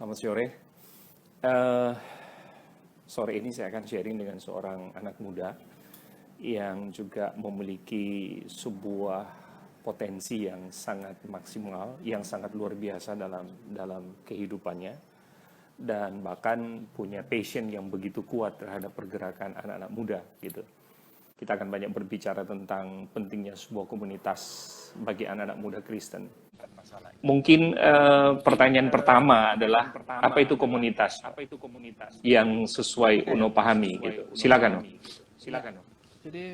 Selamat sore. Eh, Sore ini saya akan sharing dengan seorang anak muda yang juga memiliki sebuah potensi yang sangat maksimal, yang sangat luar biasa dalam kehidupannya, dan bahkan punya passion yang begitu kuat terhadap pergerakan anak-anak muda gitu. Kita akan banyak berbicara tentang pentingnya sebuah komunitas bagi anak-anak muda Kristen. Mungkin pertanyaan pertama adalah apa itu komunitas yang sesuai Oke, Uno pahami gitu. Silakan. ya. Jadi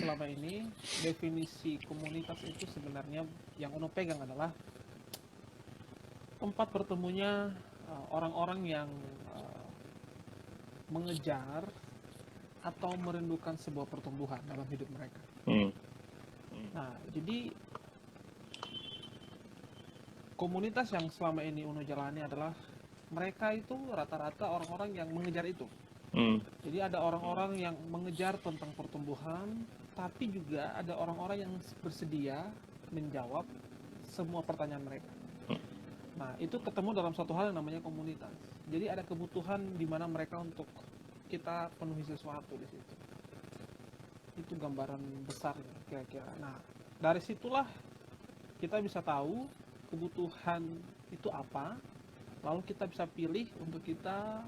selama ini definisi komunitas itu sebenarnya yang Uno pegang adalah tempat bertemunya orang-orang yang mengejar atau merindukan sebuah pertumbuhan dalam hidup mereka. Nah, jadi komunitas yang selama ini Uno jalani adalah mereka itu rata-rata orang-orang yang mengejar itu. Jadi ada orang-orang yang mengejar tentang pertumbuhan, tapi juga ada orang-orang yang bersedia menjawab semua pertanyaan mereka. Nah, itu ketemu dalam satu hal yang namanya komunitas. Jadi ada kebutuhan di mana mereka untuk kita penuhi sesuatu di situ. Itu gambaran besarnya kira-kira. Nah, dari situlah kita bisa tahu kebutuhan itu apa, lalu kita bisa pilih untuk kita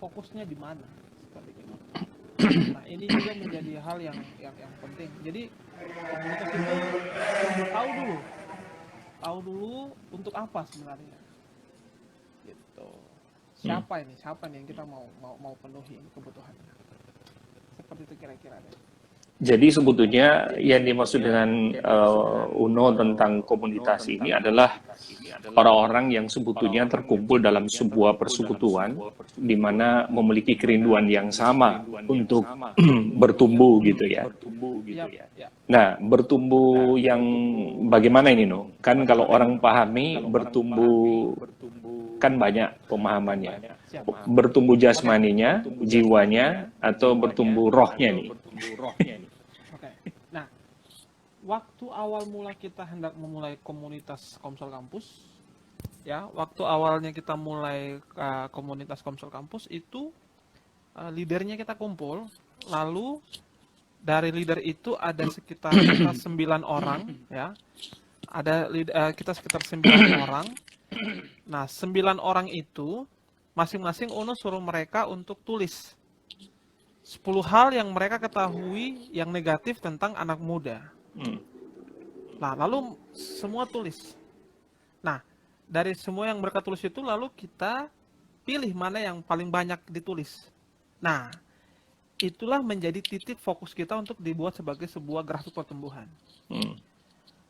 fokusnya di mana, seperti itu. Nah, ini juga menjadi hal yang penting. Jadi komunitas itu tahu dulu untuk apa sebenarnya, gitu. Siapa nih yang kita mau penuhi kebutuhannya, seperti itu kira-kira deh. Jadi sebetulnya yang dimaksud dengan Uno tentang komunitas ini adalah orang-orang yang sebetulnya terkumpul dalam sebuah persekutuan di mana memiliki kerinduan yang sama untuk bertumbuh gitu ya. Nah, bertumbuh yang bagaimana ini, No? Kan kalau orang pahami bertumbuh kan banyak pemahamannya. Bertumbuh jasmaninya, jiwanya, atau bertumbuh rohnya nih. Oke. Nah, waktu awal mula kita hendak memulai komunitas Komsel Kampus, ya, waktu awalnya kita mulai komunitas Komsel Kampus itu leadernya kita kumpul, lalu dari leader itu ada sekitar kita 9 orang, ya. Ada kita sekitar 9 orang. Nah, 9 orang itu masing-masing Uno suruh mereka untuk tulis 10 hal yang mereka ketahui yang negatif tentang anak muda. Nah, lalu semua tulis. Nah, dari semua yang mereka tulis itu lalu kita pilih mana yang paling banyak ditulis. Nah, itulah menjadi titik fokus kita untuk dibuat sebagai sebuah grafik pertumbuhan.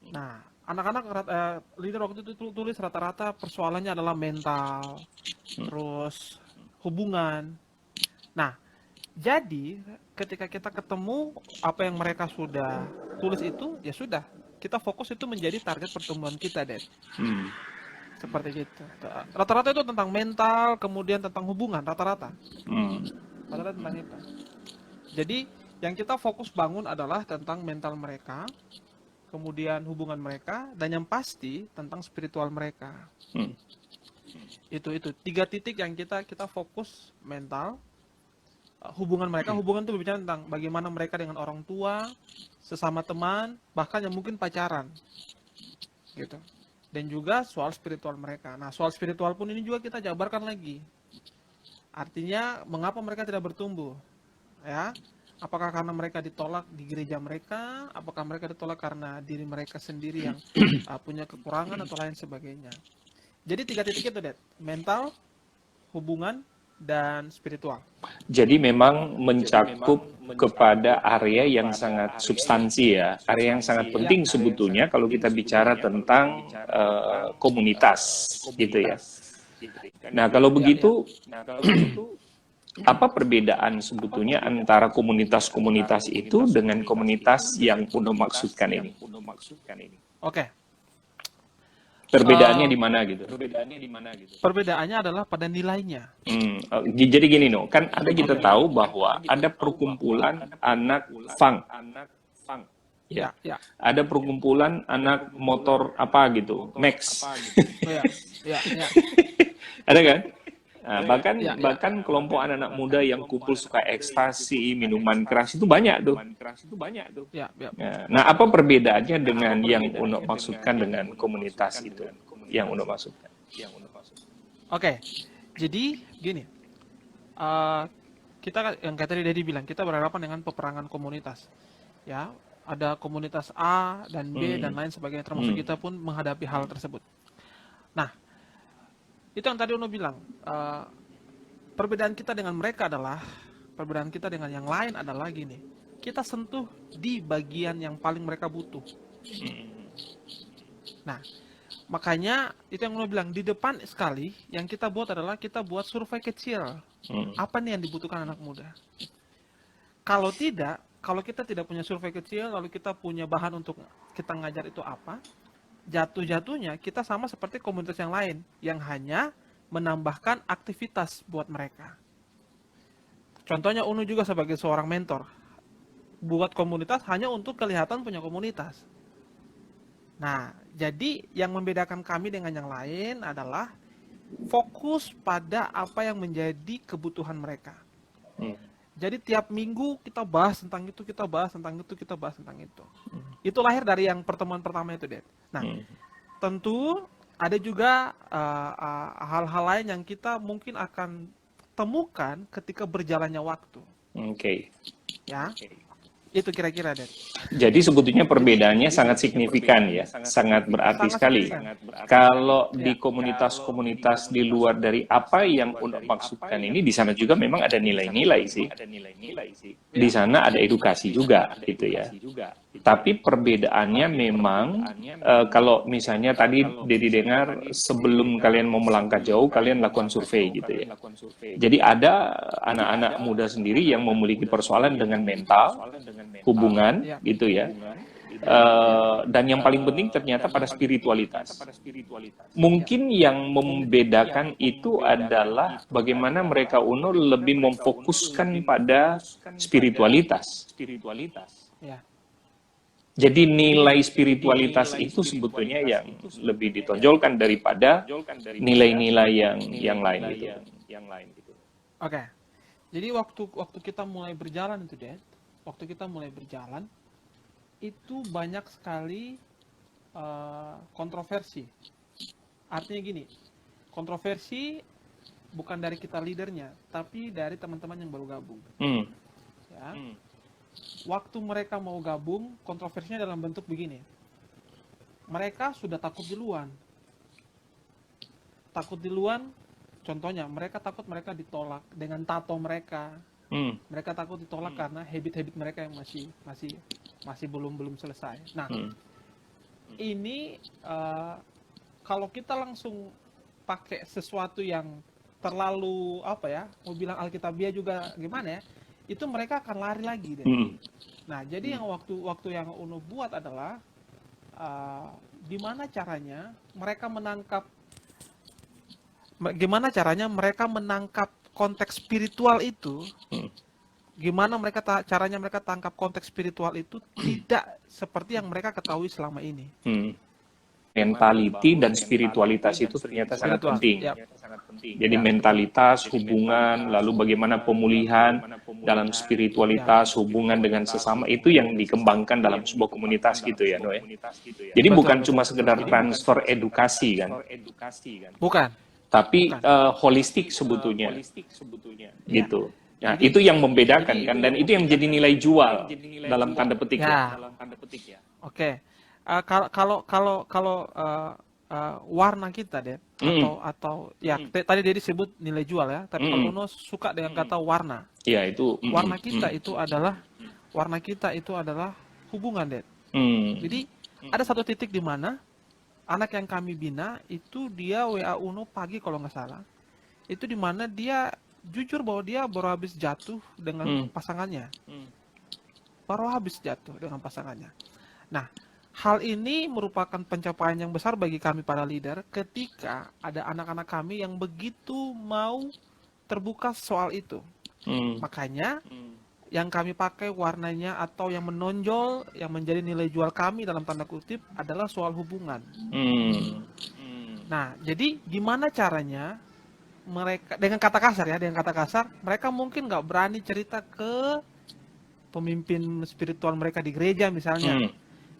Nah, anak-anak leader waktu itu tulis rata-rata persoalannya adalah mental, terus hubungan. Nah, jadi ketika kita ketemu apa yang mereka sudah tulis itu, ya sudah, kita fokus itu menjadi target pertumbuhan kita, Dad. Seperti gitu. Rata-rata itu tentang mental, kemudian tentang hubungan, rata-rata. Rata-rata tentang itu. Jadi yang kita fokus bangun adalah tentang mental mereka, kemudian hubungan mereka, dan yang pasti tentang spiritual mereka. Itu 3 titik yang kita fokus: mental, hubungan mereka. Hubungan itu berbicara tentang bagaimana mereka dengan orang tua, sesama teman, bahkan yang mungkin pacaran, gitu. Dan juga soal spiritual mereka. Nah, soal spiritual pun ini juga kita jabarkan lagi. Artinya mengapa mereka tidak bertumbuh, ya? Apakah karena mereka ditolak di gereja mereka? Apakah mereka ditolak karena diri mereka sendiri yang punya kekurangan atau lain sebagainya? Jadi 3 titik itu, Dad. Mental, hubungan, dan spiritual. Jadi memang mencakup kepada area yang sangat substansi ya, area yang sangat penting sebetulnya kalau kita bicara tentang komunitas gitu ya. Nah kalau begitu, apa perbedaan sebetulnya antara komunitas-komunitas itu dengan komunitas yang Uno maksudkan ini? Oke. Perbedaannya di mana gitu? Perbedaannya adalah pada nilainya. Jadi gini, No, kan ada kita tahu bahwa ada perkumpulan anak funk. Ya. Ada perkumpulan anak motor apa gitu, Max. Ya, ya, Ada kan? Nah, bahkan ya, ya, bahkan kelompok anak-anak muda yang kumpul suka ekstasi, minuman keras itu banyak tuh. ya, ya. Nah, apa perbedaannya dengan yang Uno maksudkan dengan komunitas itu? Yang Uno maksudkan. Oke, jadi gini, eh, kita yang kayak tadi Dedi bilang, kita berhadapan dengan peperangan komunitas. Ya, ada komunitas A dan B dan Hmm. lain sebagainya, termasuk kita pun menghadapi hal tersebut. Nah, itu yang tadi Uno bilang, perbedaan kita dengan mereka adalah, perbedaan kita dengan yang lain adalah gini, kita sentuh di bagian yang paling mereka butuh. Nah, makanya itu yang Uno bilang, di depan sekali yang kita buat adalah kita buat survei kecil. Apa nih yang dibutuhkan anak muda? Kalau tidak, kalau kita tidak punya survei kecil, lalu kita punya bahan untuk kita ngajar itu apa, jatuh-jatuhnya kita sama seperti komunitas yang lain, yang hanya menambahkan aktivitas buat mereka. Contohnya Unu juga sebagai seorang mentor, buat komunitas hanya untuk kelihatan punya komunitas. Nah, jadi yang membedakan kami dengan yang lain adalah fokus pada apa yang menjadi kebutuhan mereka. Jadi tiap minggu kita bahas tentang itu, kita bahas tentang itu, kita bahas tentang itu. Itu lahir dari yang pertemuan pertama itu, Dad. Nah, tentu ada juga hal-hal lain yang kita mungkin akan temukan ketika berjalannya waktu. Oke. Ya, itu kira-kira, Dad. Jadi sebetulnya perbedaannya sangat signifikan ya, sangat berarti Sangat sekali. signifikan. Kalau Ya. di komunitas-komunitas di luar dari apa yang Uno maksudkan ini, di sana juga memang ada nilai-nilai sih. Di sana ada edukasi juga gitu ya. Tapi perbedaannya memang kalau misalnya tadi Dedi dengar sebelum kalian mau melangkah jauh, kalian lakukan survei gitu ya. Jadi ada anak-anak muda sendiri yang memiliki persoalan dengan mental, hubungan Ya. gitu ya. Dan yang paling penting ternyata pada spiritualitas. Mungkin yang membedakan itu adalah bagaimana mereka Uno lebih memfokuskan pada spiritualitas. Ya. Jadi nilai spiritualitas itu sebetulnya yang lebih ditonjolkan daripada nilai-nilai yang lain gitu. Oke. Jadi waktu kita mulai berjalan itu, Dad, waktu kita mulai berjalan itu banyak sekali kontroversi. Artinya gini, kontroversi bukan dari kita leadernya, tapi dari teman-teman yang baru gabung. Ya. Waktu mereka mau gabung, kontroversinya dalam bentuk begini. Mereka sudah takut duluan. Takut duluan, contohnya mereka takut mereka ditolak dengan tato mereka. Mereka takut ditolak karena habit-habit mereka yang masih belum selesai. Nah, ini kalau kita langsung pakai sesuatu yang terlalu apa ya, mau bilang alkitabiah juga gimana ya, itu mereka akan lari lagi deh. Nah, jadi yang waktu yang Uno buat adalah gimana caranya mereka menangkap konteks spiritual itu. Gimana caranya mereka tangkap konteks spiritual itu tidak seperti yang mereka ketahui selama ini. Mentality dan spiritualitas itu ternyata sangat penting. Yap. Jadi mentalitas, hubungan, lalu bagaimana pemulihan dalam spiritualitas, hubungan dengan sesama itu yang dikembangkan dalam sebuah komunitas gitu ya, Noe. Jadi bukan cuma sekedar transfer edukasi kan. Bukan. Tapi holistik sebetulnya. Gitu. Nah, itu yang membedakan kan, dan itu yang menjadi nilai jual dalam tanda petik ya. Oke. Kalau warna kita deh, atau ya tadi dia disebut nilai jual ya, tapi kalau Uno suka dengan kata warna. Ya itu. Warna kita itu adalah hubungan deh. Jadi ada satu titik di mana anak yang kami bina itu dia WA Uno pagi kalau nggak salah, itu di mana dia jujur bahwa dia baru habis jatuh dengan pasangannya. Baru habis jatuh dengan pasangannya. Nah, hal ini merupakan pencapaian yang besar bagi kami para leader ketika ada anak-anak kami yang begitu mau terbuka soal itu. Makanya yang kami pakai warnanya atau yang menonjol, yang menjadi nilai jual kami dalam tanda kutip adalah soal hubungan. Nah, jadi gimana caranya mereka, dengan kata kasar ya, dengan kata kasar, mereka mungkin nggak berani cerita ke pemimpin spiritual mereka di gereja misalnya, Hmm.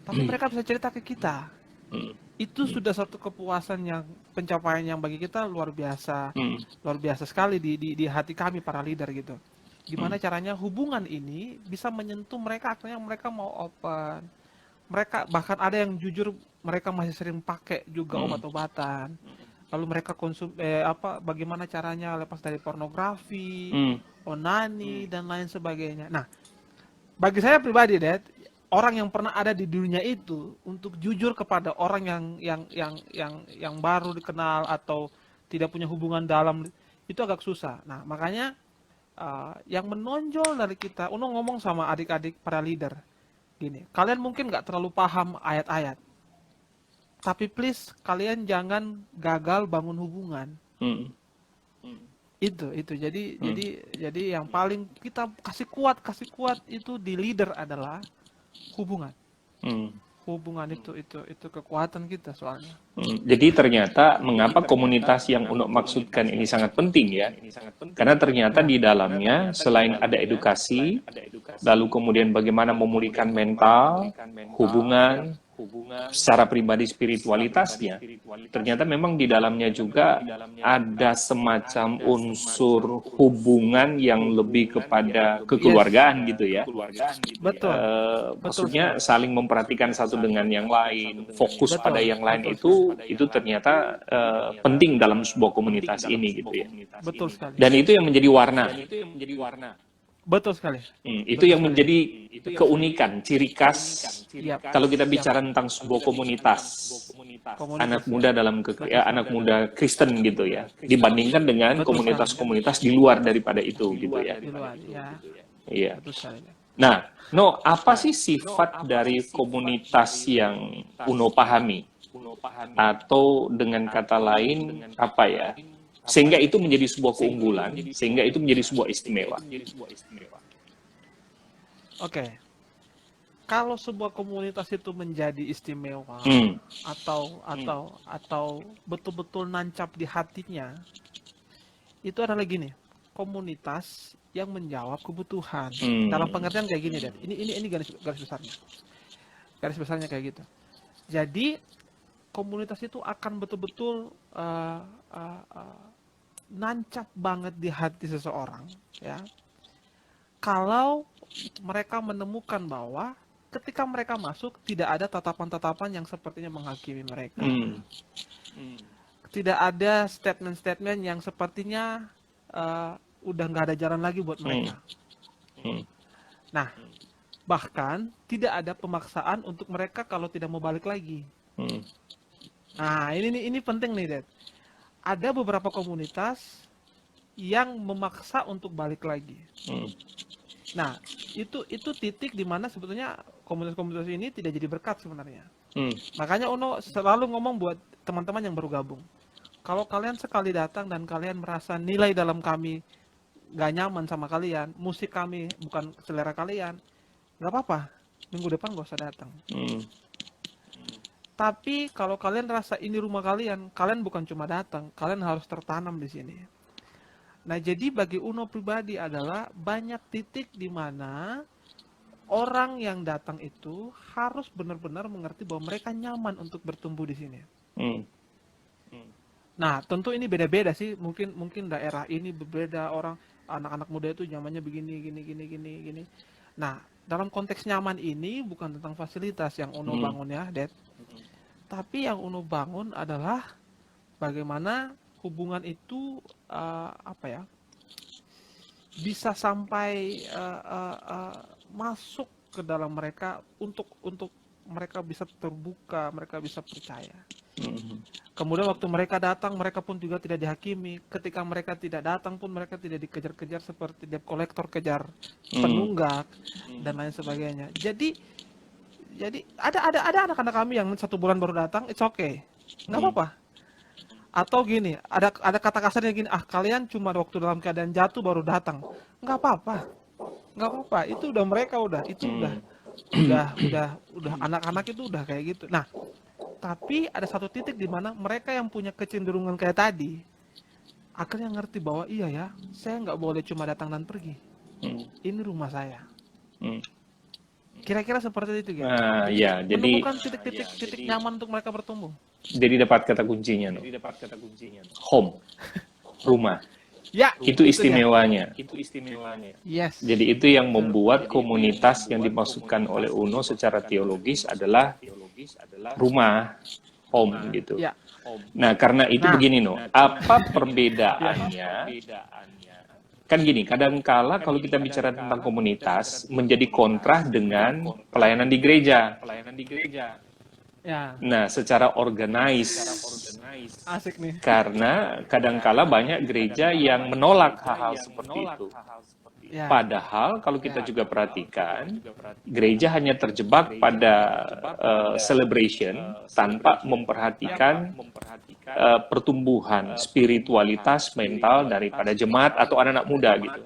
tapi mereka bisa cerita ke kita. Hmm. Itu sudah satu kepuasan yang, pencapaian yang bagi kita Hmm. luar biasa sekali di hati kami para leader gitu. Gimana caranya hubungan ini bisa menyentuh mereka, akhirnya mereka mau open. Mereka bahkan ada yang jujur mereka masih sering pakai juga obat-obatan. Lalu mereka bagaimana caranya lepas dari pornografi, Hmm. onani dan lain sebagainya. Nah, bagi saya pribadi, Dad, orang yang pernah ada di dunia itu untuk jujur kepada orang yang baru dikenal atau tidak punya hubungan dalam itu agak susah. Nah, makanya yang menonjol dari kita, Uno ngomong sama adik-adik para leader, gini, kalian mungkin nggak terlalu paham ayat-ayat, tapi please kalian jangan gagal bangun hubungan. Hmm. Itu jadi yang paling kita kasih kuat itu di leader adalah hubungan. Hmm. Hubungan itu kekuatan kita soalnya. Jadi ternyata mengapa komunitas yang Uno maksudkan ini sangat penting ya? Karena ternyata Ya, di dalamnya selain ada edukasi, lalu kemudian bagaimana memulihkan mental, hubungan, secara pribadi spiritualitasnya, ternyata memang di dalamnya juga ada semacam unsur hubungan yang lebih kepada yes, kekeluargaan gitu ya. betul, betul Maksudnya sekali, saling memperhatikan satu dengan yang lain, fokus pada betul, yang lain betul sekali, itu ternyata penting dalam sebuah komunitas ini gitu ya. betul sekali, Dan itu yang menjadi warna. betul sekali, Itu betul yang sekali. menjadi keunikan, ciri khas Yap, kalau kita yap, bicara tentang sebuah komunitas komunitas anak ya, muda dalam betul anak sekali, muda Kristen gitu ya, dibandingkan dengan betul sekali, komunitas-komunitas di luar daripada itu gitu ya. di luar ya, Iya. betul sekali. Nah, No, apa sih sifat dari komunitas yang Uno pahami? Atau dengan kata lain, apa ya? Sehingga itu menjadi sebuah keunggulan, sehingga itu menjadi sebuah istimewa. Oke, kalau sebuah komunitas itu menjadi istimewa Hmm. atau betul-betul nancap di hatinya, itu adalah gini, komunitas yang menjawab kebutuhan. Dalam pengertian kayak gini, Dad. Ini garis besarnya. Garis besarnya kayak gitu. Jadi komunitas itu akan betul-betul nancap banget di hati seseorang, ya. Kalau mereka menemukan bahwa ketika mereka masuk tidak ada tatapan-tatapan yang sepertinya menghakimi mereka. Tidak ada statement-statement yang sepertinya udah nggak ada jalan lagi buat mereka. Nah, bahkan tidak ada pemaksaan untuk mereka kalau tidak mau balik lagi. Nah, ini penting nih, Dad. Ada beberapa komunitas yang memaksa untuk balik lagi. Nah, itu titik di mana sebetulnya komunitas-komunitas ini tidak jadi berkat sebenarnya. Makanya Uno selalu ngomong buat teman-teman yang baru gabung. Kalau kalian sekali datang dan kalian merasa nilai dalam kami gak nyaman sama kalian, musik kami bukan selera kalian, gak apa-apa, minggu depan gak usah datang. Tapi kalau kalian rasa ini rumah kalian, kalian bukan cuma datang, kalian harus tertanam di sini. Nah, jadi bagi Uno pribadi adalah banyak titik di mana orang yang datang itu harus benar-benar mengerti bahwa mereka nyaman untuk bertumbuh di sini. Nah, tentu ini beda-beda sih. Mungkin daerah ini berbeda, orang anak-anak muda itu nyamannya begini, gini. Nah, dalam konteks nyaman ini bukan tentang fasilitas yang Uno bangun ya, Dad. Tapi yang Uno bangun adalah bagaimana hubungan itu bisa sampai masuk ke dalam mereka untuk mereka bisa terbuka, mereka bisa percaya. Kemudian waktu mereka datang, mereka pun juga tidak dihakimi. Ketika mereka tidak datang pun mereka tidak dikejar-kejar seperti debt collector kejar penunggak dan lain sebagainya. Jadi ada anak-anak kami yang 1 bulan baru datang, it's okay, nggak apa-apa. Atau gini, ada kata kasarnya gini, kalian cuma waktu dalam keadaan jatuh baru datang, nggak apa-apa, itu udah mereka itu udah anak-anak itu udah kayak gitu. Nah, Tapi ada satu titik di mana mereka yang punya kecenderungan kayak tadi akhirnya ngerti bahwa iya ya, saya nggak boleh cuma datang dan pergi. Ini rumah saya. Kira-kira seperti itu ya. Nah, ya, jadi Menemukan titik nyaman untuk mereka bertumbuh. dapat kata kuncinya, no. Home, rumah. Ya, Itu dia. istimewanya. Yes. Jadi itu yang membuat komunitas yang dimaksudkan oleh Uno secara teologis adalah rumah, home gitu. Ya. Nah, karena itu Nah. begini, no. Apa perbedaannya? Kan gini, kadangkala kalau kita bicara tentang komunitas menjadi kontra dengan pelayanan di gereja. Ya, Nah, secara organize. asik nih. Karena kadangkala banyak gereja yang menolak hal-hal seperti itu. Ya. Padahal kalau kita juga perhatikan, gereja hanya terjebak pada celebration tanpa memperhatikan pertumbuhan spiritualitas mental daripada jemaat atau anak-anak muda gitu.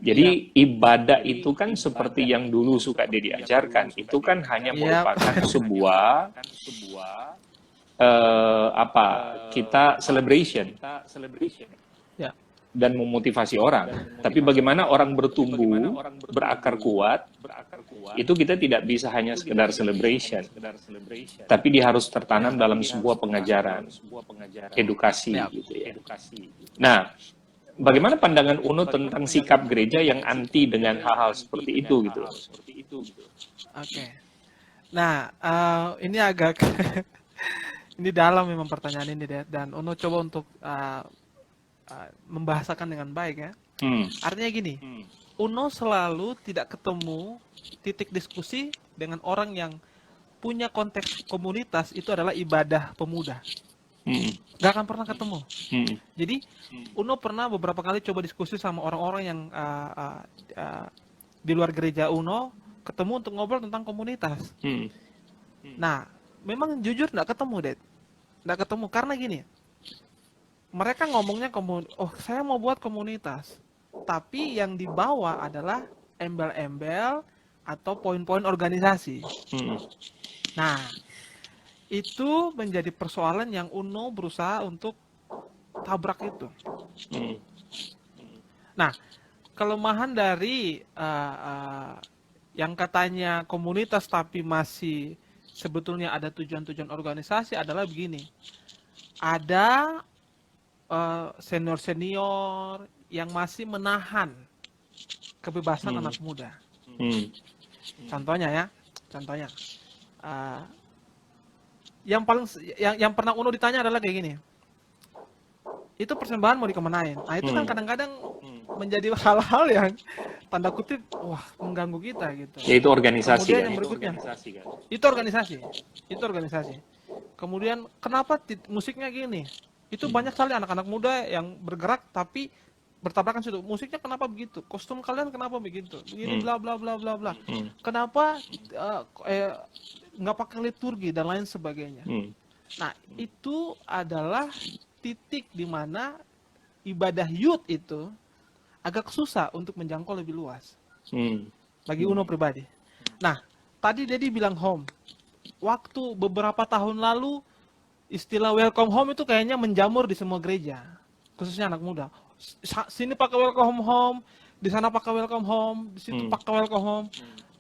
Jadi ibadah itu kan seperti yang dulu suka diajarkan, itu kan hanya merupakan sebuah kita celebration Ya. dan memotivasi orang. Tapi bagaimana orang bertumbuh, berakar kuat, itu kita tidak bisa hanya sekedar celebration. Tapi dia harus tertanam dalam sebuah pengajaran, edukasi Ya. gitu ya. Nah, bagaimana pandangan Uno tentang sikap gereja yang anti dengan hal-hal seperti itu gitu? Oke. Nah, ini agak ini dalam memang pertanyaan ini deh, dan Uno coba untuk membahasakan dengan baik ya. Artinya gini, Uno selalu tidak ketemu titik diskusi dengan orang yang punya konteks komunitas itu adalah ibadah pemuda. Gak akan pernah ketemu. Jadi Uno pernah beberapa kali coba diskusi sama orang-orang yang di luar gereja Uno, ketemu untuk ngobrol tentang komunitas. Nah, memang jujur nggak ketemu, Dad. Nggak ketemu karena gini. Mereka ngomongnya saya mau buat komunitas. Tapi yang dibawa adalah embel-embel atau poin-poin organisasi. Nah, itu menjadi persoalan yang Uno berusaha untuk tabrak itu. Nah, kelemahan dari yang katanya komunitas tapi masih sebetulnya ada tujuan-tujuan organisasi adalah begini. Ada senior-senior yang masih menahan kebebasan anak muda. Contohnya, yang pernah Uno ditanya adalah kayak gini. Itu persembahan mau dikemanain? Nah, itu kan kadang-kadang menjadi hal-hal yang tanda kutip mengganggu kita gitu. Ya itu organisasi. Kemudian kan? yang berikutnya, itu organisasi. Kemudian kenapa musiknya gini? Itu banyak sekali anak-anak muda yang bergerak tapi bertabrakan situ. Musiknya kenapa begitu? Kostum kalian kenapa begitu? Begini bla bla bla bla bla. Kenapa nggak pakai liturgi dan lain sebagainya? Nah, itu adalah titik di mana ibadah youth itu agak susah untuk menjangkau lebih luas. Bagi Uno pribadi. Nah, tadi Dedi bilang home. Waktu beberapa tahun lalu istilah welcome home itu kayaknya menjamur di semua gereja, khususnya anak muda. Sini pakai welcome home, di sana pakai welcome home, di situ pakai welcome home.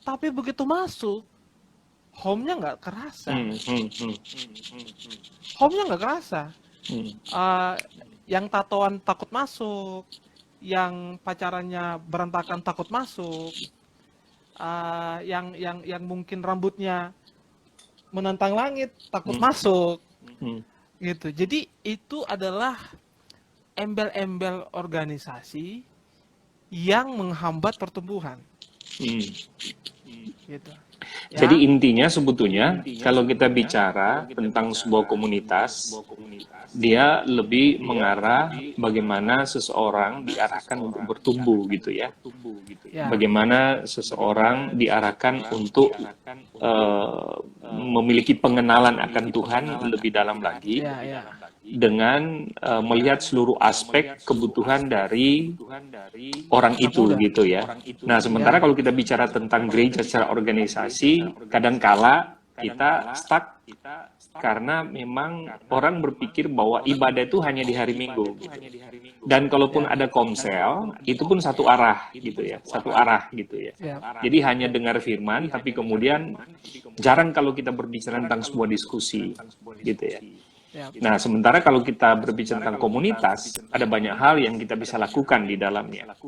Tapi begitu masuk, home-nya nggak kerasa. Home-nya nggak kerasa. Yang tatoan takut masuk, yang pacarannya berantakan takut masuk, yang mungkin rambutnya menantang langit takut masuk. Gitu. Jadi itu adalah embel-embel organisasi yang menghambat pertumbuhan. Gitu. Ya. Jadi intinya sebetulnya kalau kita bicara tentang sebuah komunitas, dia lebih mengarah bagaimana seseorang diarahkan untuk bertumbuh gitu ya. Bagaimana seseorang diarahkan untuk memiliki pengenalan akan Tuhan lebih dalam lagi dengan melihat seluruh aspek kebutuhan dari orang itu gitu ya. Nah, sementara kalau kita bicara tentang gereja secara organisasi, kadangkala kita stuck karena memang orang berpikir bahwa ibadah itu hanya di hari Minggu gitu. Dan kalaupun ada komsel, itu pun satu arah gitu ya, satu arah gitu ya. Ya. Jadi hanya dengar firman, tapi kemudian jarang kalau kita berbicara tentang sebuah diskusi gitu ya. Ya. Nah, sementara kalau kita berbicara tentang komunitas, ada banyak hal yang kita bisa lakukan di dalamnya.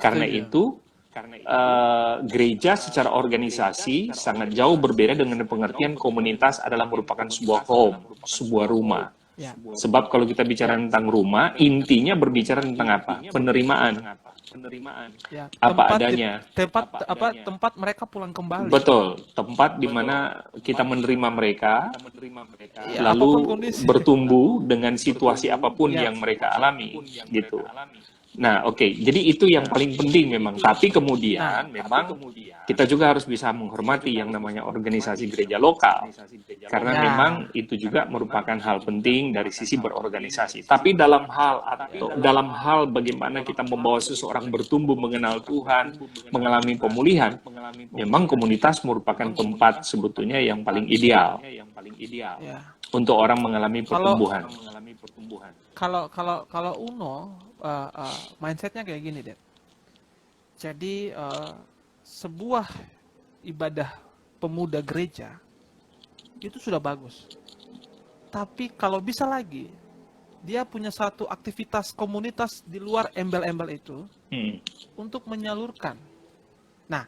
Karena itu, gereja secara organisasi sangat jauh berbeda dengan pengertian komunitas adalah merupakan sebuah home, sebuah rumah. Ya. Sebab kalau kita bicara tentang rumah, intinya berbicara tentang apa? Penerimaan. Ya. Apa adanya. Tempat mereka pulang kembali. Betul, tempat di mana kita menerima mereka, Ya, apapun lalu kondisi. bertumbuh dengan situasi apapun Ya. yang mereka alami, gitu. Nah, oke, jadi itu yang paling penting memang. Tapi kemudian memang kita juga harus bisa menghormati yang namanya organisasi gereja lokal. Karena Ya. memang itu juga merupakan hal penting dari sisi berorganisasi. Tapi dalam hal bagaimana kita membawa seseorang bertumbuh mengenal Tuhan, mengalami pemulihan, memang komunitas merupakan tempat sebetulnya yang paling ideal Ya. untuk orang mengalami pertumbuhan. Kalau Uno mindsetnya kayak gini, Dad. Jadi sebuah ibadah pemuda gereja itu sudah bagus. Tapi kalau bisa lagi, dia punya satu aktivitas komunitas di luar embel-embel itu untuk menyalurkan. Nah,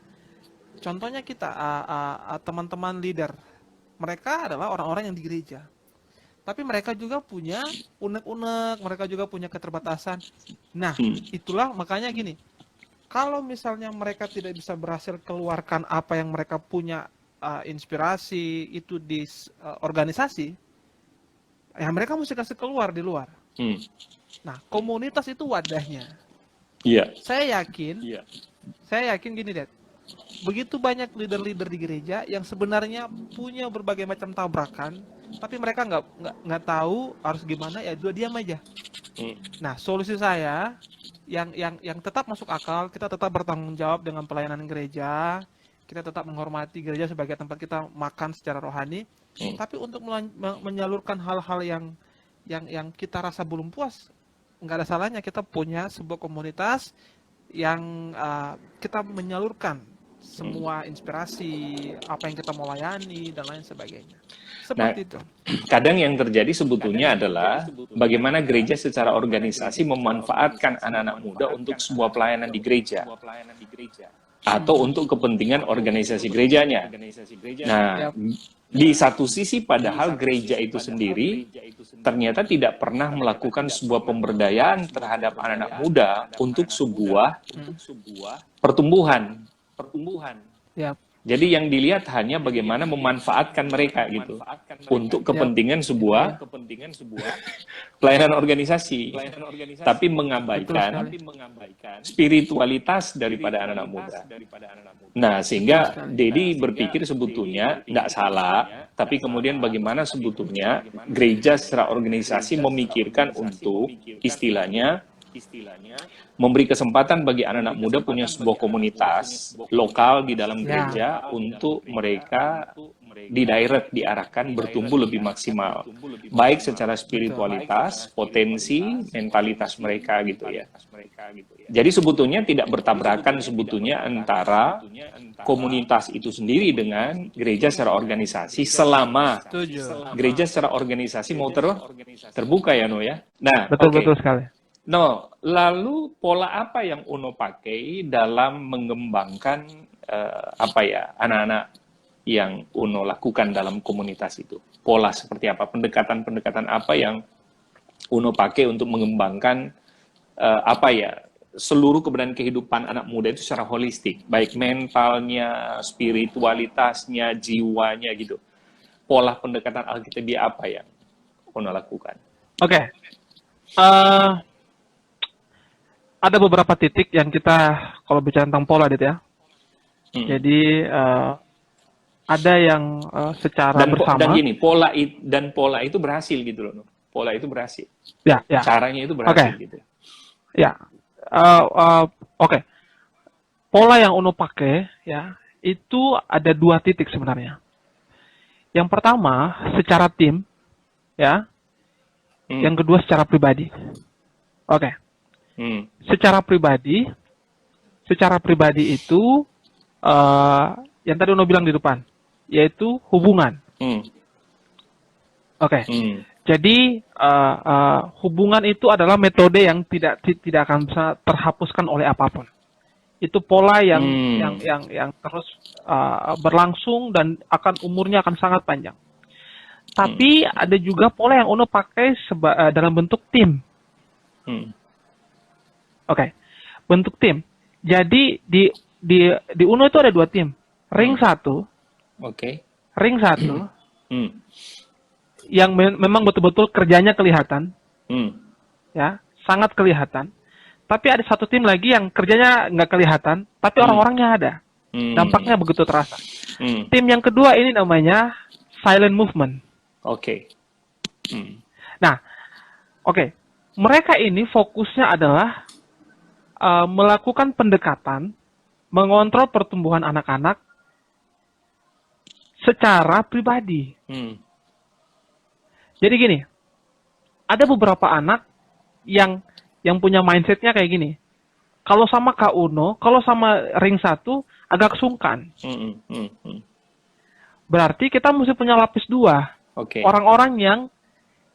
contohnya kita teman-teman leader, mereka adalah orang-orang yang di gereja. Tapi mereka juga punya unek-unek, mereka juga punya keterbatasan. Nah, itulah makanya gini, kalau misalnya mereka tidak bisa berhasil keluarkan apa yang mereka punya inspirasi itu di organisasi, ya mereka mesti kasih keluar di luar. Nah, komunitas itu wadahnya. Iya. Saya yakin gini, Dad. Begitu banyak leader-leader di gereja yang sebenarnya punya berbagai macam tabrakan, tapi mereka nggak tahu harus gimana, ya diam aja. Nah, solusi saya yang tetap masuk akal, kita tetap bertanggung jawab dengan pelayanan gereja, kita tetap menghormati gereja sebagai tempat kita makan secara rohani, tapi untuk menyalurkan hal-hal yang kita rasa belum puas, nggak ada salahnya kita punya sebuah komunitas yang kita menyalurkan semua inspirasi, apa yang kita mau layani, dan lain sebagainya. Seperti itu. Kadang yang terjadi sebetulnya adalah bagaimana gereja secara organisasi memanfaatkan anak-anak muda untuk sebuah pelayanan di gereja atau untuk kepentingan organisasi gerejanya. Nah, di satu sisi padahal gereja itu sendiri ternyata tidak pernah melakukan sebuah pemberdayaan terhadap anak-anak muda untuk sebuah pertumbuhan. Ya. Jadi yang dilihat hanya bagaimana memanfaatkan mereka gitu untuk kepentingan sebuah pelayanan organisasi, tapi mengabaikan spiritualitas daripada anak-anak muda. Nah, sehingga Dedi berpikir sebetulnya tidak salah, tapi kemudian bagaimana sebetulnya gereja secara organisasi memikirkan untuk istilahnya memberi kesempatan bagi anak-anak muda punya sebuah komunitas lokal di dalam gereja untuk mereka didirect, diarahkan bertumbuh lebih maksimal, baik secara spiritualitas, potensi, mentalitas mereka gitu ya. Jadi sebetulnya tidak bertabrakan sebetulnya antara komunitas itu sendiri dengan gereja secara organisasi selama gereja secara organisasi mau terbuka ya, No ya. Nah, betul sekali. No, lalu pola apa yang Uno pakai dalam mengembangkan anak-anak yang Uno lakukan dalam komunitas itu? Pola seperti apa? Pendekatan-pendekatan apa yang Uno pakai untuk mengembangkan seluruh keberadaan kehidupan anak muda itu secara holistik, baik mentalnya, spiritualitasnya, jiwanya gitu. Pola pendekatan Alkitabiah apa yang Uno lakukan? Oke. Ada beberapa titik yang kita kalau bicara tentang pola, Dit ya. Jadi ada yang secara bersama. Dan gini, pola itu berhasil gitu loh. Pola itu berhasil. Ya. Caranya itu berhasil gitu. Ya. Oke. Pola yang Uno pakai ya, itu ada 2 titik sebenarnya. Yang pertama secara tim, ya. Yang kedua secara pribadi. Oke. Secara pribadi itu yang tadi Uno bilang di depan, yaitu hubungan. Oke. Jadi hubungan itu adalah metode yang tidak akan bisa terhapuskan oleh apapun. Itu pola yang terus berlangsung dan umurnya akan sangat panjang. Tapi ada juga pola yang Uno pakai dalam bentuk tim. Oke. Bentuk tim. Jadi di Uno itu ada 2 tim. Ring 1. Ring 1. Yang memang betul-betul kerjanya kelihatan. Ya, sangat kelihatan. Tapi ada 1 tim lagi yang kerjanya nggak kelihatan, tapi orang-orangnya ada. Dampaknya begitu terasa. Tim yang kedua ini namanya silent movement. Nah, mereka ini fokusnya adalah melakukan pendekatan, mengontrol pertumbuhan anak-anak secara pribadi. Jadi gini, ada beberapa anak yang punya mindsetnya kayak gini. Kalau sama Kak Uno, kalau sama ring 1 agak sungkan. Berarti kita mesti punya lapis 2. Orang-orang yang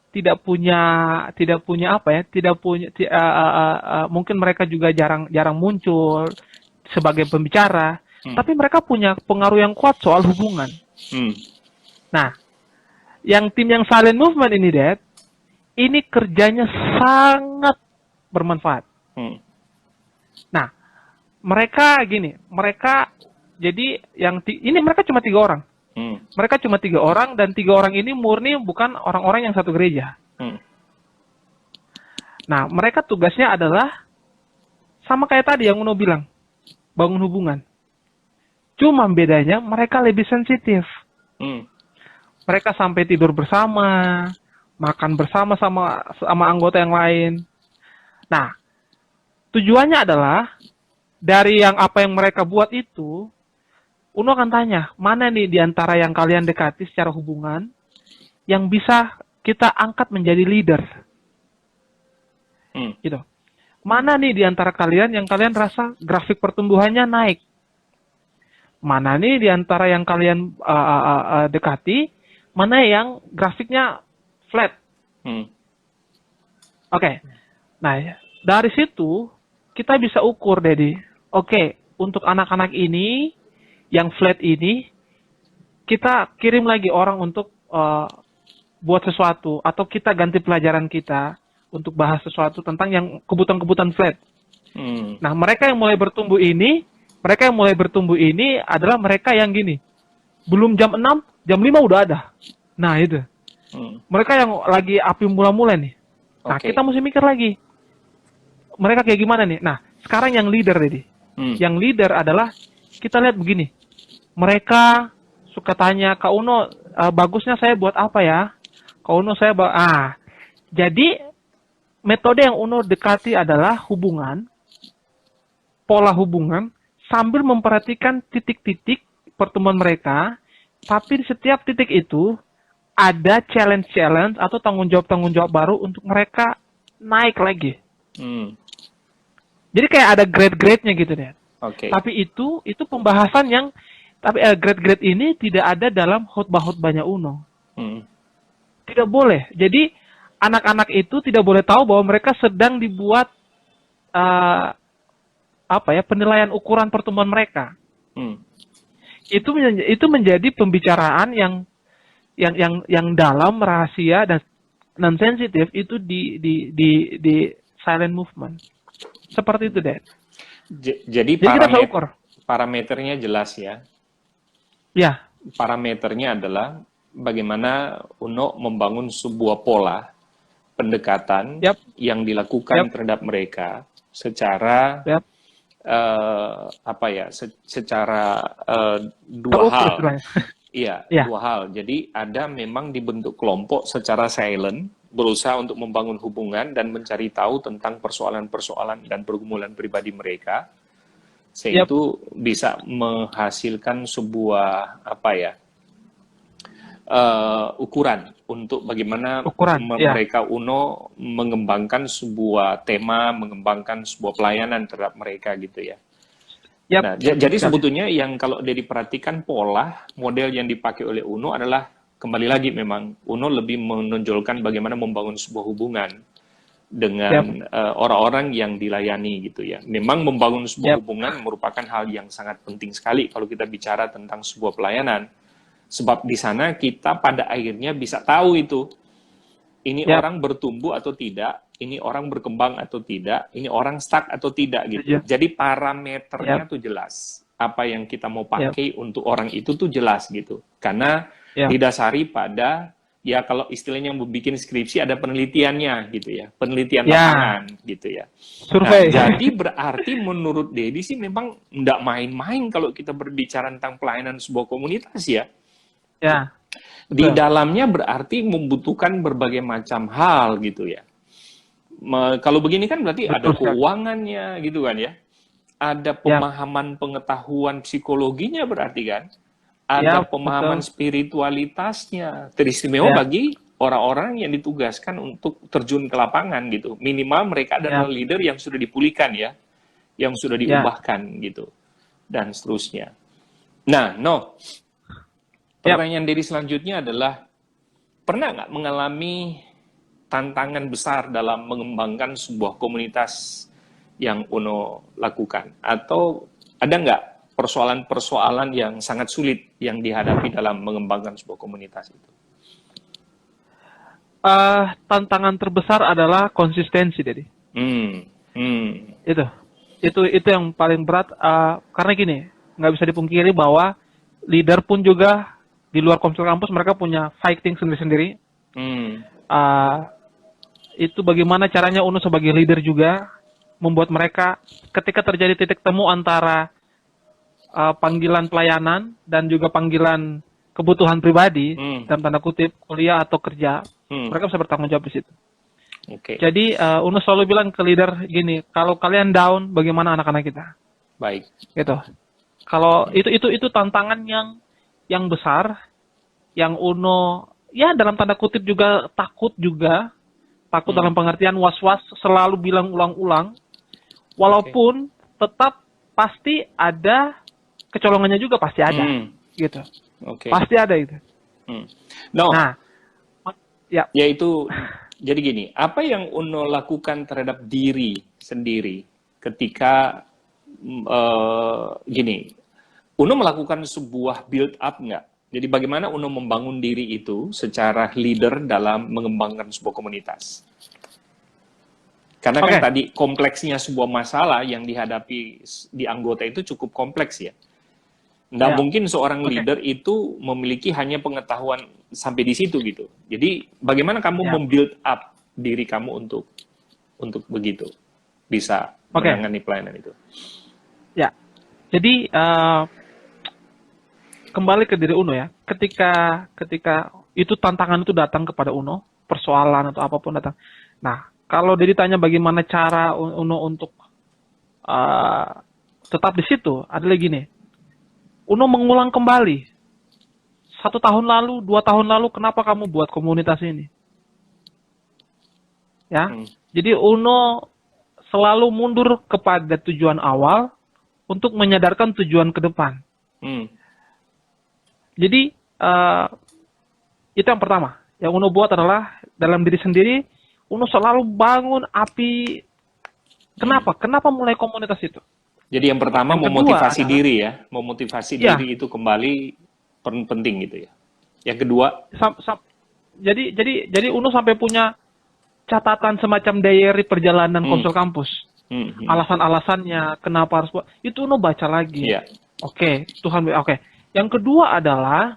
tidak punya mungkin mereka juga jarang muncul sebagai pembicara, tapi mereka punya pengaruh yang kuat soal hubungan. Nah, yang tim yang silent movement ini, Dad, ini kerjanya sangat bermanfaat. Nah, mereka jadi ini mereka cuma 3 orang. Mereka cuma 3 orang dan 3 orang ini murni bukan orang-orang yang satu gereja. Nah, mereka tugasnya adalah sama kayak tadi yang Uno bilang, bangun hubungan. Cuma bedanya mereka lebih sensitif. Mereka sampai tidur bersama, makan bersama sama anggota yang lain. Nah, tujuannya adalah dari apa yang mereka buat itu, Uno akan tanya, mana nih di antara yang kalian dekati secara hubungan yang bisa kita angkat menjadi leader? Gitu. Mana nih di antara kalian yang kalian rasa grafik pertumbuhannya naik? Mana nih di antara yang kalian dekati, mana yang grafiknya flat? Nah, dari situ kita bisa ukur, Dedi. Untuk anak-anak ini, yang flat ini, kita kirim lagi orang untuk buat sesuatu, atau kita ganti pelajaran kita untuk bahas sesuatu tentang yang kebutuhan-kebutuhan flat. Nah, mereka yang mulai bertumbuh ini adalah mereka yang gini, belum jam 6, jam 5 udah ada. Nah, itu. Mereka yang lagi api mula-mula nih. Nah, kita mesti mikir lagi. Mereka kayak gimana nih? Nah, sekarang yang leader, Dedi. Yang leader adalah, kita lihat begini. Mereka suka tanya, Kak Uno, bagusnya saya buat apa ya? Kak Uno, jadi metode yang Uno dekati adalah hubungan, pola hubungan, sambil memperhatikan titik-titik pertemuan mereka, tapi di setiap titik itu, ada challenge-challenge atau tanggung jawab baru untuk mereka naik lagi. Jadi kayak ada grade-grade-nya gitu deh. Tapi itu pembahasan yang grade-grade ini tidak ada dalam khotbah-khotbahnya Uno. Tidak boleh. Jadi anak-anak itu tidak boleh tahu bahwa mereka sedang dibuat penilaian ukuran pertumbuhan mereka. Itu menjadi pembicaraan yang dalam, rahasia dan sensitif itu di silent movement. Seperti itu, Dad. Jadi kita bisa ukur. Parameternya jelas ya. Ya. Parameternya adalah bagaimana Uno membangun sebuah pola pendekatan yang dilakukan terhadap mereka secara secara dua hal. Dua hal. Jadi ada memang dibentuk kelompok secara silent, berusaha untuk membangun hubungan dan mencari tahu tentang persoalan-persoalan dan pergumulan pribadi mereka, sehingga itu bisa menghasilkan sebuah ukuran untuk bagaimana Ukuran, ya. mereka UNO mengembangkan sebuah tema, mengembangkan sebuah pelayanan terhadap mereka gitu ya. Yap, Nah, betul jadi sekali. sebetulnya yang kalau dia diperhatikan pola model yang dipakai oleh UNO adalah kembali lagi memang UNO lebih menonjolkan bagaimana membangun sebuah hubungan Yap, dengan orang-orang yang dilayani gitu ya. Memang membangun sebuah yap, hubungan merupakan hal yang sangat penting sekali kalau kita bicara tentang sebuah pelayanan. Sebab di sana kita pada akhirnya bisa tahu itu ini yap, orang bertumbuh atau tidak, ini orang berkembang atau tidak, ini orang stuck atau tidak gitu. setuju. Jadi parameternya Yap, tuh jelas. Apa yang kita mau yap, pakai untuk orang itu tuh jelas gitu. Karena yap. didasari pada ya kalau istilahnya mau bikin skripsi ada penelitiannya gitu ya, penelitian Ya, lapangan gitu ya. Nah, survei. jadi berarti menurut Dedi sih memang nggak main-main kalau kita berbicara tentang pelayanan sebuah komunitas ya. Ya, Di betul. dalamnya berarti membutuhkan berbagai macam hal gitu ya. Kalau begini kan berarti ada Betul sekali. keuangannya gitu kan ya. Ada Yap, pemahaman pengetahuan psikologinya berarti kan. Ada yap, pemahaman betul. spiritualitasnya. Teristimewa Ya, bagi orang-orang yang ditugaskan untuk terjun ke lapangan gitu. Minimal mereka adalah yap, leader yang sudah dipulihkan ya. Yang sudah ya, diubahkan gitu. Dan seterusnya. Nah, yap. pertanyaan dari selanjutnya adalah, pernah nggak mengalami tantangan besar dalam mengembangkan sebuah komunitas yang UNO lakukan? Atau ada nggak persoalan-persoalan yang sangat sulit yang dihadapi dalam mengembangkan sebuah komunitas itu? Tantangan terbesar adalah konsistensi, jadi Hmm, hmm, itu, itu yang paling berat. Karena gini, nggak bisa dipungkiri bahwa leader pun juga di luar Komsel kampus mereka punya fighting sendiri-sendiri. hmm, Uh, itu bagaimana caranya UNO sebagai leader juga membuat mereka ketika terjadi titik temu antara panggilan pelayanan dan juga panggilan kebutuhan pribadi hmm, dalam tanda kutip kuliah atau kerja, hmm. mereka bisa bertanggung jawab di situ. Oke, Jadi UNO selalu bilang ke leader gini, kalau kalian down, bagaimana anak-anak kita? baik. Gitu. Kalau itu tantangan yang besar, yang UNO ya dalam tanda kutip juga takut dalam pengertian was-was, selalu bilang ulang-ulang, walaupun tetap pasti ada kecolongannya juga, pasti ada gitu, Oke. pasti ada itu. No, Nah, ya, yaitu jadi gini, apa yang UNO lakukan terhadap diri sendiri ketika gini, UNO melakukan sebuah build up nggak? Jadi bagaimana UNO membangun diri itu secara leader dalam mengembangkan sebuah komunitas? Karena kan oke, tadi kompleksnya sebuah masalah yang dihadapi di anggota itu cukup kompleks ya. Nggak ya, mungkin seorang oke, leader itu memiliki hanya pengetahuan sampai di situ gitu. Jadi bagaimana kamu ya, membuild up diri kamu untuk begitu bisa oke, menangani pelayanan itu? ya. Jadi kembali ke diri UNO ya. Ketika itu tantangan itu datang kepada UNO, persoalan atau apapun datang. Nah, kalau dia ditanya bagaimana cara UNO untuk tetap di situ, adalah gini. UNO mengulang kembali. 1 tahun lalu, 2 tahun lalu, kenapa kamu buat komunitas ini? Ya, jadi UNO selalu mundur kepada tujuan awal untuk menyadarkan tujuan ke depan. Jadi itu yang pertama. Yang UNO buat adalah dalam diri sendiri, UNO selalu bangun api. Kenapa? Kenapa mulai komunitas itu? Jadi yang pertama Yang kedua memotivasi adalah, diri ya, memotivasi ya, diri itu kembali penting gitu ya. Yang kedua, jadi UNO sampai punya catatan semacam diary perjalanan Komsel kampus. Alasan-alasannya kenapa harus buat itu UNO baca lagi. iya. Oke, Tuhan. Oke. Yang kedua adalah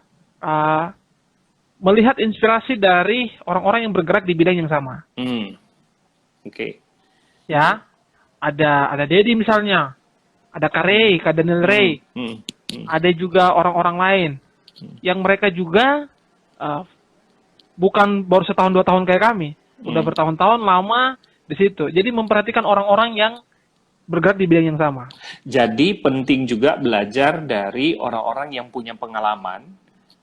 melihat inspirasi dari orang-orang yang bergerak di bidang yang sama. Oke. Ya, ada Dedi misalnya, ada Kak Ray, Kak Daniel Ray, ada juga orang-orang lain yang mereka juga bukan baru 1-2 tahun kayak kami, udah bertahun-tahun lama di situ. Jadi memperhatikan orang-orang yang bergerak di bidang yang sama. Jadi penting juga belajar dari orang-orang yang punya pengalaman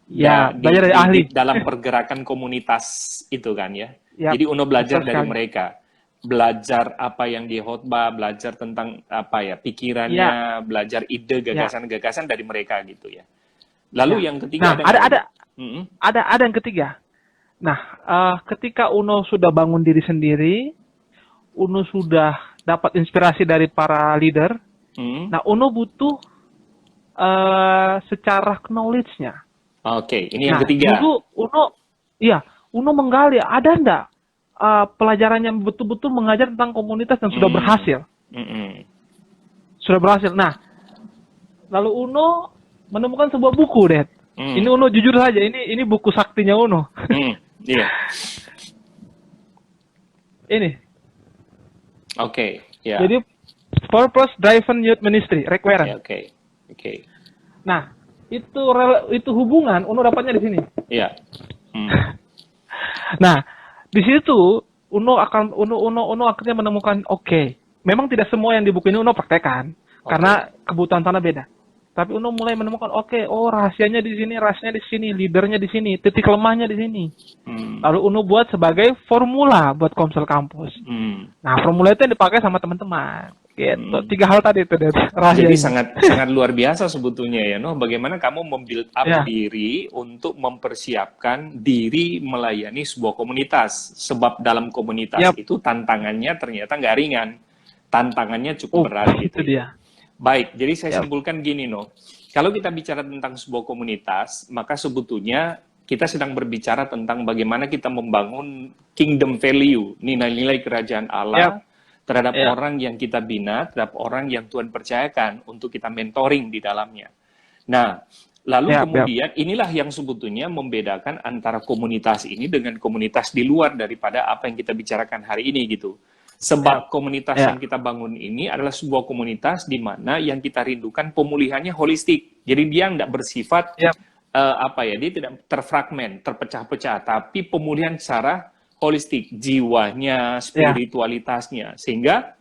Ya, belajar dari ahli. dalam pergerakan komunitas itu kan ya. Ya, Jadi Uno belajar betul dari sekali. mereka, belajar apa yang di khotbah, belajar tentang apa ya Ya, pikirannya, belajar ide, ya, gagasan-gagasan dari mereka gitu ya. Lalu ya. yang ketiga Nah, ada nggak lagi? Mm-mm. ada yang ketiga. Nah, ketika Uno sudah bangun diri sendiri, Uno sudah dapat inspirasi dari para leader. Mm. Nah, Uno butuh secara knowledge-nya. Oke, ini yang Nah, ketiga. dulu Uno menggali ada enggak pelajaran yang betul-betul mengajar tentang komunitas dan sudah Mm. berhasil. Mm-mm. Sudah berhasil. Nah, lalu Uno menemukan sebuah buku, Dad. Ini Mm. Uno jujur saja, ini buku saktinya Uno. Mm. Iya. Ini. Oke, ya. Jadi Purpose Driven Youth Ministry, Rick Oke, Warren. oke. Oke. Nah, itu hubungan Uno dapatnya di sini. Iya. Mm. Nah, di situ Uno akhirnya menemukan memang tidak semua yang di buku ini Uno praktekkan karena kebutuhan tanah beda. Tapi Uno mulai menemukan rahasianya di sini, leadernya di sini, titik lemahnya di sini. Mm. Lalu Uno buat sebagai formula buat Komsel kampus. Mm. Nah, formula itu yang dipakai sama teman-teman. Gitu. 3 hal tadi itu rahasianya. Jadi sangat luar biasa sebetulnya ya, Noh. Bagaimana kamu membuild up Ya. diri untuk mempersiapkan diri melayani sebuah komunitas. Sebab dalam komunitas itu tantangannya ternyata nggak ringan. Tantangannya cukup berat gitu. Itu dia. Baik, jadi saya simpulkan gini, Noh. Kalau kita bicara tentang sebuah komunitas, maka sebetulnya kita sedang berbicara tentang bagaimana kita membangun kingdom value, nilai-nilai kerajaan Allah, terhadap orang yang kita bina, terhadap orang yang Tuhan percayakan untuk kita mentoring di dalamnya. Nah, lalu kemudian inilah yang sebetulnya membedakan antara komunitas ini dengan komunitas di luar daripada apa yang kita bicarakan hari ini gitu. Sebab komunitas yang kita bangun ini adalah sebuah komunitas di mana yang kita rindukan pemulihannya holistik. Jadi dia tidak bersifat dia tidak terfragmen, terpecah-pecah, tapi pemulihan secara holistik, jiwanya, spiritualitasnya, sehingga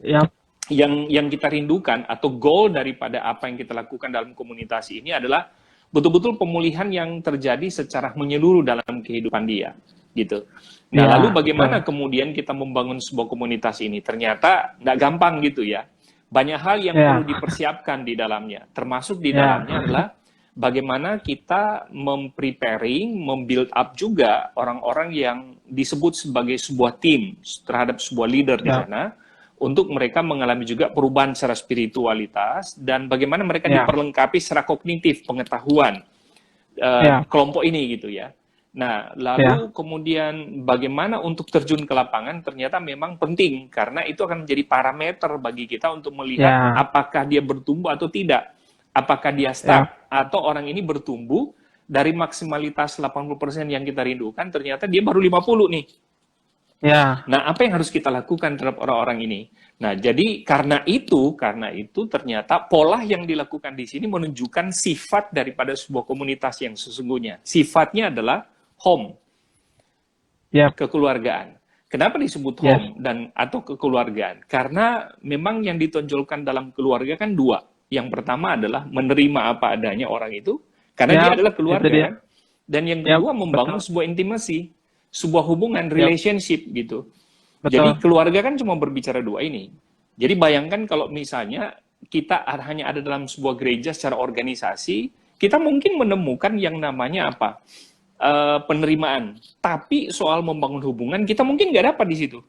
yang kita rindukan atau goal daripada apa yang kita lakukan dalam komunitas ini adalah betul-betul pemulihan yang terjadi secara menyeluruh dalam kehidupan dia, gitu. Nah, lalu bagaimana kemudian kita membangun sebuah komunitas ini? Ternyata nggak gampang gitu ya. Banyak hal yang perlu dipersiapkan di dalamnya, termasuk di dalamnya adalah bagaimana kita membuild up juga orang-orang yang disebut sebagai sebuah tim terhadap sebuah leader di sana, untuk mereka mengalami juga perubahan secara spiritualitas, dan bagaimana mereka diperlengkapi secara kognitif, pengetahuan kelompok ini gitu ya. Nah, lalu kemudian bagaimana untuk terjun ke lapangan ternyata memang penting, karena itu akan menjadi parameter bagi kita untuk melihat apakah dia bertumbuh atau tidak. Apakah dia stuck atau orang ini bertumbuh dari maksimalitas 80% yang kita rindukan, ternyata dia baru 50 nih. Nah, apa yang harus kita lakukan terhadap orang-orang ini? Nah, jadi karena itu ternyata pola yang dilakukan di sini menunjukkan sifat daripada sebuah komunitas yang sesungguhnya. Sifatnya adalah home, kekeluargaan. Kenapa disebut home dan atau kekeluargaan? Karena memang yang ditonjolkan dalam keluarga kan dua. Yang pertama adalah menerima apa adanya orang itu, karena dia adalah keluarga kan. Dan yang kedua membangun sebuah intimacy, sebuah hubungan, relationship gitu. Jadi keluarga kan cuma berbicara dua ini. Jadi bayangkan kalau misalnya kita hanya ada dalam sebuah gereja secara organisasi, kita mungkin menemukan yang namanya apa? Penerimaan. Tapi soal membangun hubungan kita mungkin nggak dapat di situ.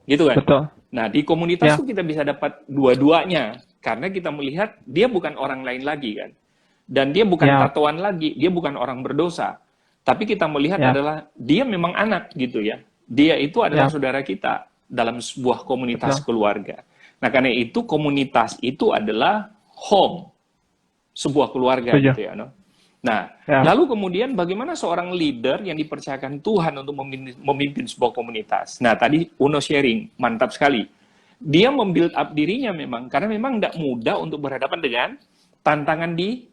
Gitu kan? Betul. Nah, di komunitas itu kita bisa dapat dua-duanya. Karena kita melihat dia bukan orang lain lagi kan. Dan dia bukan tatoan lagi, dia bukan orang berdosa. Tapi kita melihat adalah dia memang anak gitu ya. Dia itu adalah saudara kita dalam sebuah komunitas keluarga. Nah, karena itu komunitas itu adalah home, sebuah keluarga gitu ya. No? Nah, lalu kemudian bagaimana seorang leader yang dipercayakan Tuhan untuk memimpin sebuah komunitas. Nah, tadi Uno sharing, mantap sekali. Dia membuild up dirinya memang, karena memang tidak mudah untuk berhadapan dengan tantangan di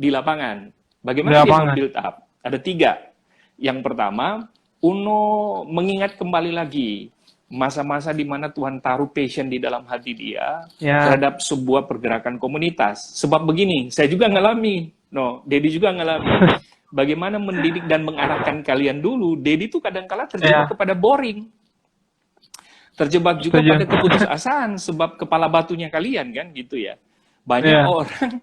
lapangan. Bagaimana dia membuild up? Ada 3. Yang pertama, Uno mengingat kembali lagi masa-masa di mana Tuhan taruh passion di dalam hati dia terhadap sebuah pergerakan komunitas. Sebab begini, saya juga ngalami No, Dedi juga ngalamin. Bagaimana mendidik dan mengarahkan kalian dulu, Dedi tuh kadang-kala terjebak Ya, kepada boring. Terjebak juga setuju. pada keputusasaan sebab kepala batunya kalian kan gitu ya. Banyak Iya, orang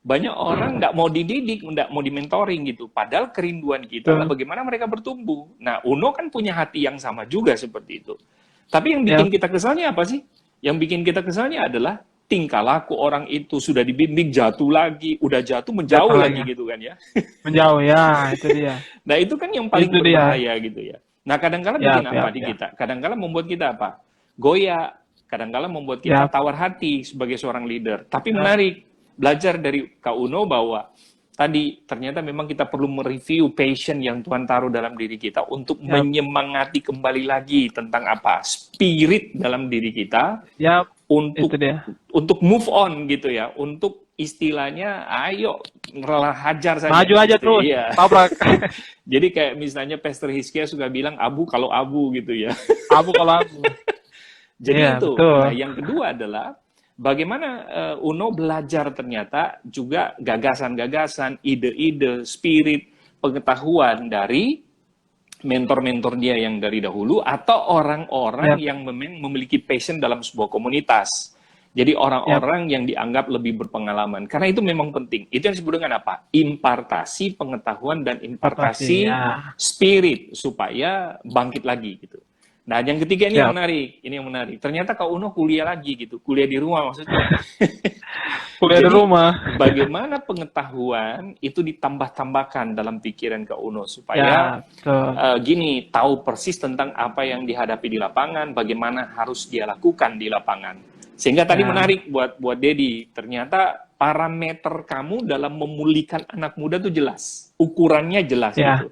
banyak orang nggak mau dididik, nggak mau dimentoring gitu. Padahal kerinduan kita adalah betul. bagaimana mereka bertumbuh. Nah, Uno kan punya hati yang sama juga seperti itu. Tapi yang Ya, bikin kita kesalnya apa sih? Yang bikin kita kesalnya adalah tingkah laku orang itu sudah dibimbing jatuh lagi, udah jatuh menjauh jatuh lagi lagi. gitu kan ya. Menjauh, ya, itu dia. Nah, itu kan yang paling Itu dia. berbahaya gitu ya. Nah, kadangkala Ya, bikin apa ya, di ya. kita? Kadangkala membuat kita apa? Goyah, kadangkala membuat kita Ya, tawar hati sebagai seorang leader. Tapi ya, menarik, belajar dari Kak Uno bahwa tadi ternyata memang kita perlu mereview passion yang Tuhan taruh dalam diri kita untuk ya, menyemangati kembali lagi tentang apa? Spirit dalam diri kita ya, itu untuk dia. move on gitu ya, untuk istilahnya ayo hajar saja Maju aja gitu terus, ya. tabrak. Jadi kayak misalnya Pastor Hizkia suka bilang abu kalau abu gitu ya. Abu kalau abu. Jadi Iya, itu. betul. Nah, yang kedua adalah bagaimana Uno belajar ternyata juga gagasan-gagasan, ide-ide, spirit, pengetahuan dari mentor-mentor dia yang dari dahulu atau orang-orang Ya, yang memang memiliki passion dalam sebuah komunitas. Jadi ya, orang-orang yang dianggap lebih berpengalaman. Karena itu memang penting. Itu yang disebut dengan apa? Impartasi pengetahuan dan rotasi. impartasi Ya, spirit supaya bangkit lagi gitu. Nah, yang ketiga ini yang siap. menarik. Ini yang menarik. Ternyata Kak Uno kuliah lagi gitu. Kuliah di rumah maksudnya. Kuliah di Jadi rumah. bagaimana pengetahuan itu ditambah-tambahkan dalam pikiran Kak Uno supaya Ya, betul. gini, tahu persis tentang apa yang dihadapi di lapangan, bagaimana harus dia lakukan di lapangan. Sehingga tadi Ya, menarik buat Dedi, ternyata parameter kamu dalam memulihkan anak muda tuh jelas, ukurannya jelas ya, gitu.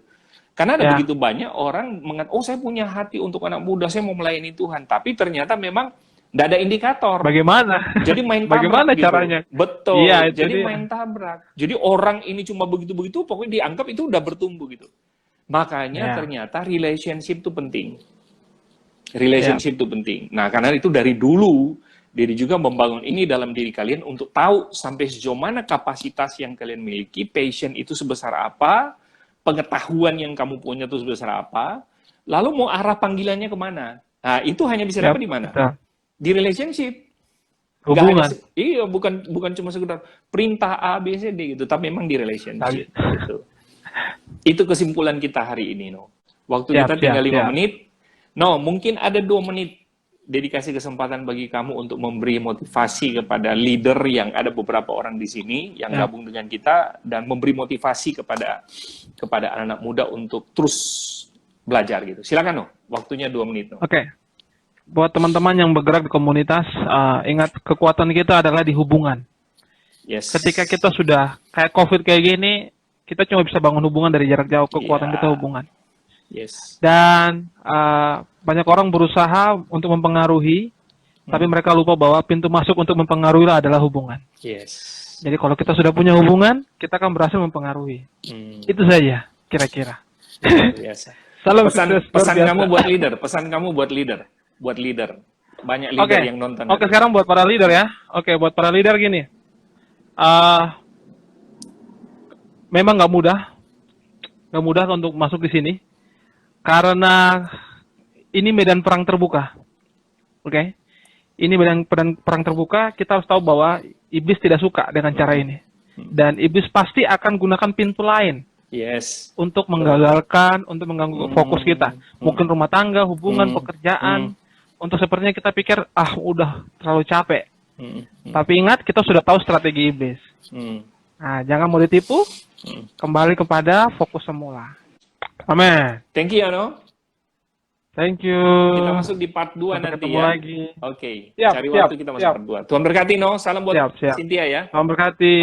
Karena ada ya. begitu banyak orang mengatakan, oh saya punya hati untuk anak muda, saya mau melayani Tuhan. Tapi ternyata memang tidak ada indikator. Bagaimana? Jadi main tabrak Bagaimana gitu. caranya? Iya, Betul. itu Jadi dia. main tabrak. Jadi orang ini cuma begitu-begitu, pokoknya dianggap itu udah bertumbuh gitu. Makanya Ya, ternyata relationship itu penting. ya, Relationship itu penting. Nah, karena itu dari dulu, diri juga membangun ini dalam diri kalian untuk tahu sampai sejauh mana kapasitas yang kalian miliki, passion itu sebesar apa, pengetahuan yang kamu punya itu sebesar apa, lalu mau arah panggilannya kemana. Nah, itu hanya bisa ya, dapat di mana? betul. Di relationship. Nggak hanya, Hubungan. iya, bukan cuma sekedar perintah A, B, C, D gitu, tapi memang di Tadi. relationship gitu. Itu kesimpulan kita hari ini, no. Waktu Siap, kita siap, tinggal 5 siap. menit. No, mungkin ada 2 menit dedikasi kesempatan bagi kamu untuk memberi motivasi kepada leader yang ada beberapa orang di sini yang Ya. gabung dengan kita dan memberi motivasi kepada anak-anak muda untuk terus belajar gitu. Silakan, no. Waktunya 2 menit, no. Oke. Buat teman-teman yang bergerak di komunitas, ingat kekuatan kita adalah di hubungan. Yes. Ketika kita sudah kayak COVID kayak gini, kita cuma bisa bangun hubungan dari jarak jauh. Kekuatan Ya. kita hubungan. Yes. Dan banyak orang berusaha untuk mempengaruhi, tapi mereka lupa bahwa pintu masuk untuk mempengaruhi adalah hubungan. Yes. Jadi kalau kita sudah punya hubungan, kita akan berhasil mempengaruhi. Itu saja, kira-kira. Luar biasa. Salam Pesan sukses, luar biasa. kamu buat leader, pesan kamu buat leader. Banyak leader yang nonton. Oke, sekarang buat para leader ya. Oke, buat para leader gini. Memang nggak mudah untuk masuk di sini, karena ini medan perang terbuka. Oke, ini medan perang terbuka. Kita harus tahu bahwa iblis tidak suka dengan cara ini, dan iblis pasti akan gunakan pintu lain. Yes. Untuk menggagalkan, untuk mengganggu fokus kita. Mungkin rumah tangga, hubungan, pekerjaan. Untuk sepertinya kita pikir, udah terlalu capek. Tapi ingat, kita sudah tahu strategi iblis. Nah, jangan mau ditipu, kembali kepada fokus semula. Amin. Thank you, Ano. Thank you. Kita masuk di part 2 nanti ketemu ya. lagi. Oke. Siap, Cari siap, waktu kita masuk siap. part 2. Tuhan berkati, No. Salam buat Siap. Cynthia ya. Tuhan berkati.